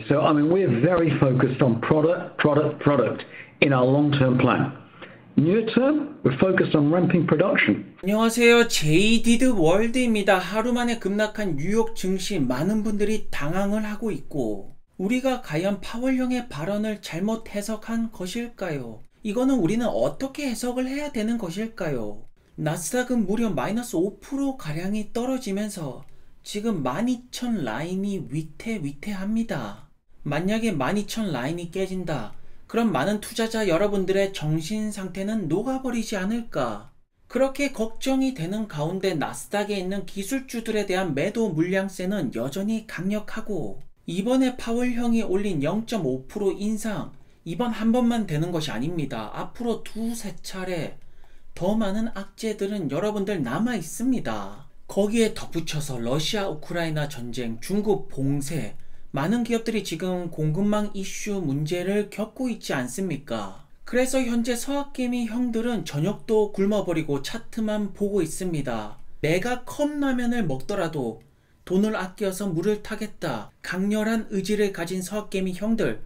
So, I mean, we're very focused on product in our long-term plan. Near term, we're focused on ramping production. 안녕하세요. 제이디드 월드입니다. 하루 만에 급락한 뉴욕 증시 많은 분들이 당황을 하고 있고 우리가 과연 파월 형의 발언을 잘못 해석한 것일까요? 이거는 우리는 어떻게 해석을 해야 되는 것일까요? 나스닥은 무려 마이너스 5% 가량이 떨어지면서 지금 12,000 라인이 위태위태합니다. 만약에 12,000 라인이 깨진다. 그럼 많은 투자자 여러분들의 정신 상태는 녹아버리지 않을까? 그렇게 걱정이 되는 가운데 나스닥에 있는 기술주들에 대한 매도 물량세는 여전히 강력하고 이번에 파월 형이 올린 0.5% 인상 이번 한 번만 되는 것이 아닙니다. 앞으로 두세 차례 더 많은 악재들은 여러분들 남아 있습니다. 거기에 덧붙여서 러시아 우크라이나 전쟁, 중국 봉쇄 많은 기업들이 지금 공급망 이슈 문제를 겪고 있지 않습니까? 그래서 현재 서학개미 형들은 저녁도 굶어버리고 차트만 보고 있습니다. 내가 컵라면을 먹더라도 돈을 아껴서 물을 타겠다. 강렬한 의지를 가진 서학개미 형들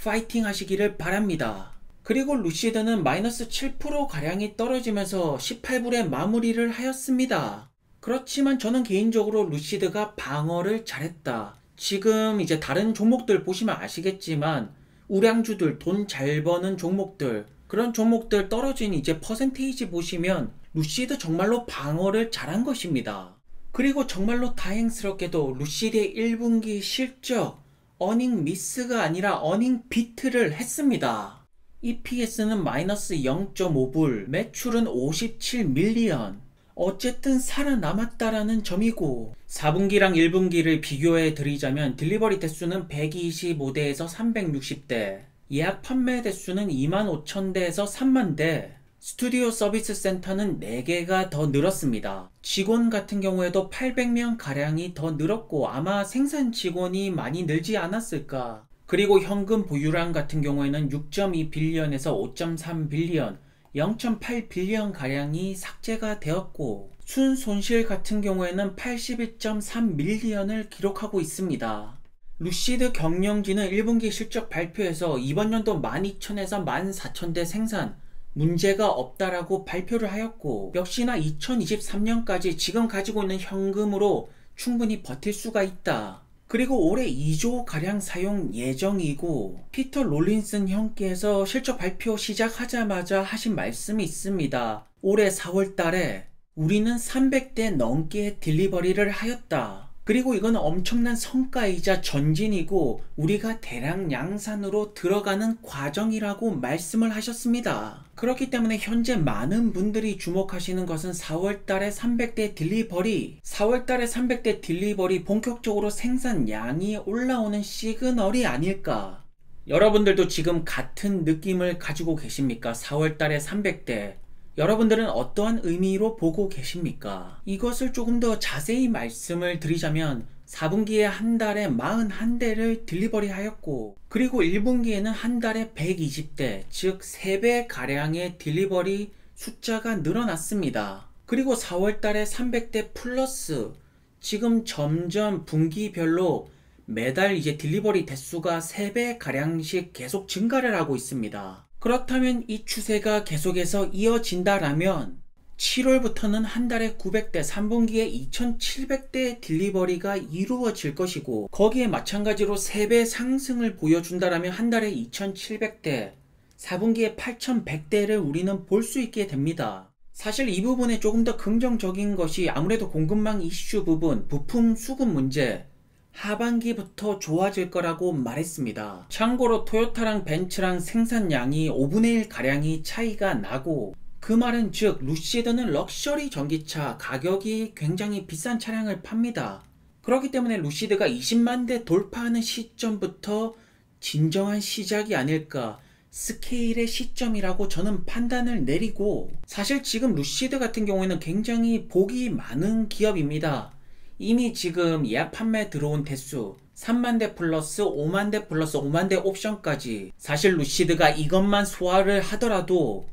파이팅 하시기를 바랍니다. 그리고 루시드는 마이너스 7% 가량이 떨어지면서 18불에 마무리를 하였습니다. 그렇지만 저는 개인적으로 루시드가 방어를 잘했다. 지금 이제 다른 종목들 보시면 아시겠지만 우량주들 돈 잘 버는 종목들 그런 종목들 떨어진 이제 퍼센테이지 보시면 루시드 정말로 방어를 잘한 것입니다. 그리고 정말로 다행스럽게도 루시드의 1분기 실적 어닝 미스가 아니라 어닝 비트를 했습니다. EPS는 마이너스 0.5불, 매출은 57밀리언. 어쨌든 살아남았다라는 점이고 4분기랑 1분기를 비교해 드리자면 딜리버리 대수는 125대에서 360대, 예약 판매 대수는 25,000대에서 30,000대, 스튜디오 서비스 센터는 4개가 더 늘었습니다. 직원 같은 경우에도 800명 가량이 더 늘었고 아마 생산 직원이 많이 늘지 않았을까. 그리고 현금 보유량 같은 경우에는 6.2 빌리언에서 5.3 빌리언 0.8 빌리언 가량이 삭제가 되었고 순손실 같은 경우에는 81.3 밀리언을 기록하고 있습니다. 루시드 경영진은 1분기 실적 발표에서 이번 연도 12,000에서 14,000대 생산 문제가 없다라고 발표를 하였고 역시나 2023년까지 지금 가지고 있는 현금으로 충분히 버틸 수가 있다. 그리고 올해 2조 가량 사용 예정이고 피터 롤린슨 형께서 실적 발표 시작하자마자 하신 말씀이 있습니다. 올해 4월 달에 우리는 300대 넘게 딜리버리를 하였다. 그리고 이건 엄청난 성과이자 전진이고 우리가 대량 양산으로 들어가는 과정이라고 말씀을 하셨습니다. 그렇기 때문에 현재 많은 분들이 주목하시는 것은 4월달에 300대 딜리버리 4월달에 300대 딜리버리 본격적으로 생산량이 올라오는 시그널이 아닐까. 여러분들도 지금 같은 느낌을 가지고 계십니까? 4월달에 300대 여러분들은 어떠한 의미로 보고 계십니까? 이것을 조금 더 자세히 말씀을 드리자면 4분기에 한 달에 41대를 딜리버리 하였고 그리고 1분기에는 한 달에 120대 즉 3배 가량의 딜리버리 숫자가 늘어났습니다. 그리고 4월달에 300대 플러스 지금 점점 분기별로 매달 이제 딜리버리 대수가 3배 가량씩 계속 증가를 하고 있습니다. 그렇다면 이 추세가 계속해서 이어진다라면 7월부터는 한 달에 900대, 3분기에 2700대 딜리버리가 이루어질 것이고 거기에 마찬가지로 3배 상승을 보여준다라면 한 달에 2700대, 4분기에 8100대를 우리는 볼 수 있게 됩니다. 사실 이 부분에 조금 더 긍정적인 것이 아무래도 공급망 이슈 부분, 부품 수급 문제 하반기부터 좋아질 거라고 말했습니다. 참고로 토요타랑 벤츠랑 생산량이 5분의 1 가량이 차이가 나고 그 말은 즉 루시드는 럭셔리 전기차 가격이 굉장히 비싼 차량을 팝니다. 그렇기 때문에 루시드가 20만 대 돌파하는 시점부터 진정한 시작이 아닐까 스케일의 시점이라고 저는 판단을 내리고 사실 지금 루시드 같은 경우에는 굉장히 복이 많은 기업입니다. 이미 지금 예약 판매 들어온 대수 3만대 플러스 5만대 플러스 5만대 옵션까지 사실 루시드가 이것만 소화를 하더라도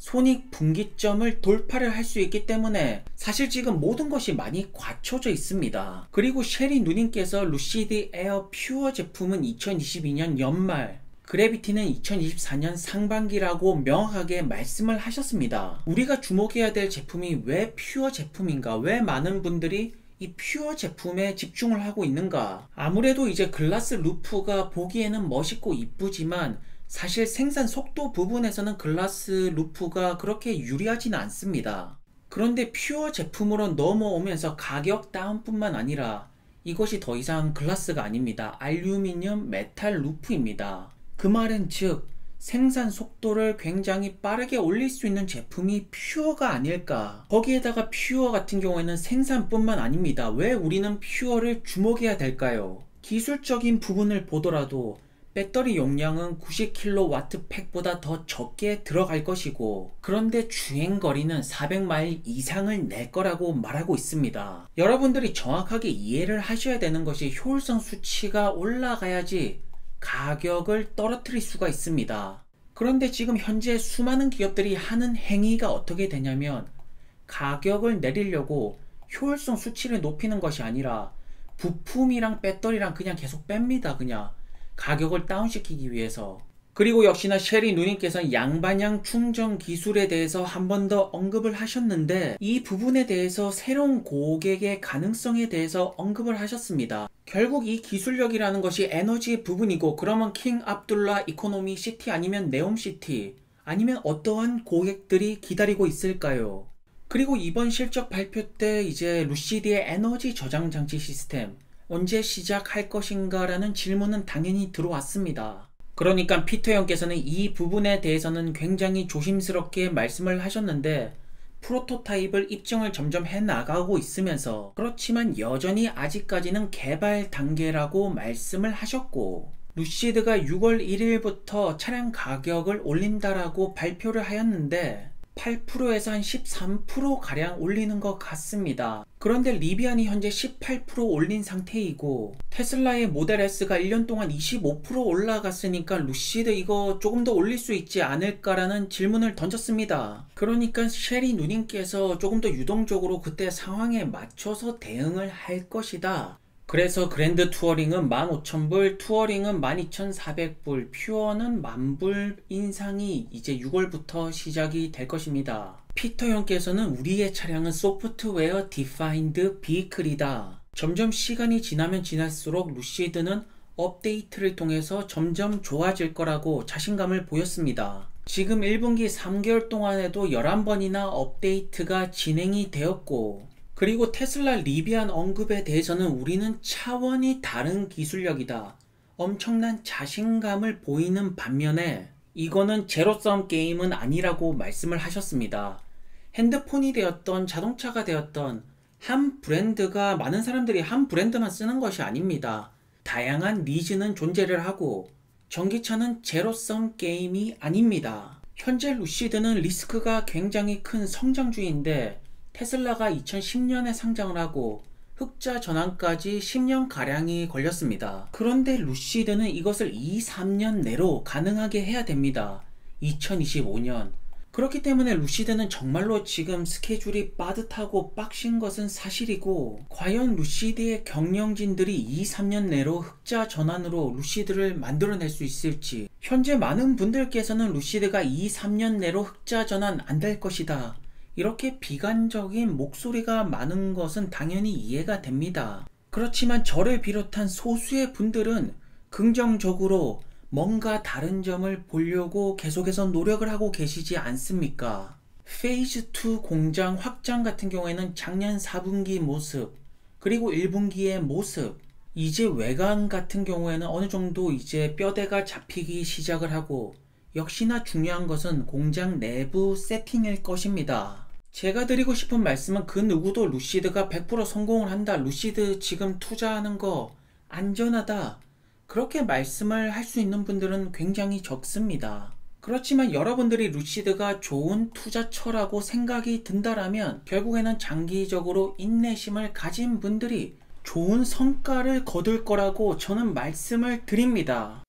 손익분기점을 돌파를 할 수 있기 때문에 사실 지금 모든 것이 많이 갖춰져 있습니다. 그리고 셰리 누님께서 루시드 에어 퓨어 제품은 2022년 연말, 그래비티는 2024년 상반기라고 명확하게 말씀을 하셨습니다. 우리가 주목해야 될 제품이 왜 퓨어 제품인가? 왜 많은 분들이 이 퓨어 제품에 집중을 하고 있는가? 아무래도 이제 글라스 루프가 보기에는 멋있고 이쁘지만 사실 생산 속도 부분에서는 글라스 루프가 그렇게 유리하지는 않습니다. 그런데 퓨어 제품으로 넘어오면서 가격 다운뿐만 아니라 이것이 더 이상 글라스가 아닙니다. 알루미늄 메탈 루프입니다. 그 말은 즉 생산 속도를 굉장히 빠르게 올릴 수 있는 제품이 퓨어가 아닐까. 거기에다가 퓨어 같은 경우에는 생산뿐만 아닙니다. 왜 우리는 퓨어를 주목해야 될까요? 기술적인 부분을 보더라도 배터리 용량은 90kW 팩보다 더 적게 들어갈 것이고, 그런데 주행거리는 400마일 이상을 낼 거라고 말하고 있습니다. 여러분들이 정확하게 이해를 하셔야 되는 것이 효율성 수치가 올라가야지 가격을 떨어뜨릴 수가 있습니다. 그런데 지금 현재 수많은 기업들이 하는 행위가 어떻게 되냐면 가격을 내리려고 효율성 수치를 높이는 것이 아니라 부품이랑 배터리랑 그냥 계속 뺍니다. 그냥 가격을 다운시키기 위해서. 그리고 역시나 셰리 누님께서는 양반향 충전 기술에 대해서 한 번 더 언급을 하셨는데, 이 부분에 대해서 새로운 고객의 가능성에 대해서 언급을 하셨습니다. 결국 이 기술력이라는 것이 에너지 부분이고, 그러면 킹 압둘라 이코노미 시티 아니면 네옴시티 아니면 어떠한 고객들이 기다리고 있을까요? 그리고 이번 실적 발표 때 이제 루시드의 에너지 저장 장치 시스템 언제 시작할 것인가 라는 질문은 당연히 들어왔습니다. 그러니까 피터 형께서는 이 부분에 대해서는 굉장히 조심스럽게 말씀을 하셨는데, 프로토타입을 입증을 점점 해나가고 있으면서 그렇지만 여전히 아직까지는 개발 단계라고 말씀을 하셨고, 루시드가 6월 1일부터 차량 가격을 올린다라고 발표를 하였는데 8%에서 한 13%가량 올리는 것 같습니다. 그런데 리비안이 현재 18% 올린 상태이고, 테슬라의 모델 S가 1년 동안 25% 올라갔으니까 루시드 이거 조금 더 올릴 수 있지 않을까라는 질문을 던졌습니다. 그러니까 셰리 누님께서 조금 더 유동적으로 그때 상황에 맞춰서 대응을 할 것이다. 그래서 그랜드 투어링은 15,000불, 투어링은 12,400불, 퓨어는 10,000불 인상이 이제 6월부터 시작이 될 것입니다. 피터 형께서는 우리의 차량은 소프트웨어 디파인드 비클이다. 점점 시간이 지나면 지날수록 루시드는 업데이트를 통해서 점점 좋아질 거라고 자신감을 보였습니다. 지금 1분기 3개월 동안에도 11번이나 업데이트가 진행이 되었고, 그리고 테슬라 리비안 언급에 대해서는 우리는 차원이 다른 기술력이다, 엄청난 자신감을 보이는 반면에 이거는 제로섬 게임은 아니라고 말씀을 하셨습니다. 핸드폰이 되었던 자동차가 되었던 한 브랜드가, 많은 사람들이 한 브랜드만 쓰는 것이 아닙니다. 다양한 니즈는 존재를 하고 전기차는 제로섬 게임이 아닙니다. 현재 루시드는 리스크가 굉장히 큰 성장주인데, 테슬라가 2010년에 상장을 하고 흑자 전환까지 10년가량이 걸렸습니다. 그런데 루시드는 이것을 2-3년 내로 가능하게 해야 됩니다. 2025년. 그렇기 때문에 루시드는 정말로 지금 스케줄이 빠듯하고 빡신 것은 사실이고, 과연 루시드의 경영진들이 2-3년 내로 흑자 전환으로 루시드를 만들어낼 수 있을지. 현재 많은 분들께서는 루시드가 2-3년 내로 흑자 전환 안 될 것이다, 이렇게 비관적인 목소리가 많은 것은 당연히 이해가 됩니다. 그렇지만 저를 비롯한 소수의 분들은 긍정적으로 뭔가 다른 점을 보려고 계속해서 노력을 하고 계시지 않습니까? 페이즈 2 공장 확장 같은 경우에는 작년 4분기 모습, 그리고 1분기의 모습, 이제 외관 같은 경우에는 어느 정도 이제 뼈대가 잡히기 시작을 하고, 역시나 중요한 것은 공장 내부 세팅일 것입니다. 제가 드리고 싶은 말씀은 그 누구도 루시드가 100% 성공을 한다, 루시드 지금 투자하는 거 안전하다, 그렇게 말씀을 할 수 있는 분들은 굉장히 적습니다. 그렇지만 여러분들이 루시드가 좋은 투자처라고 생각이 든다라면 결국에는 장기적으로 인내심을 가진 분들이 좋은 성과를 거둘 거라고 저는 말씀을 드립니다.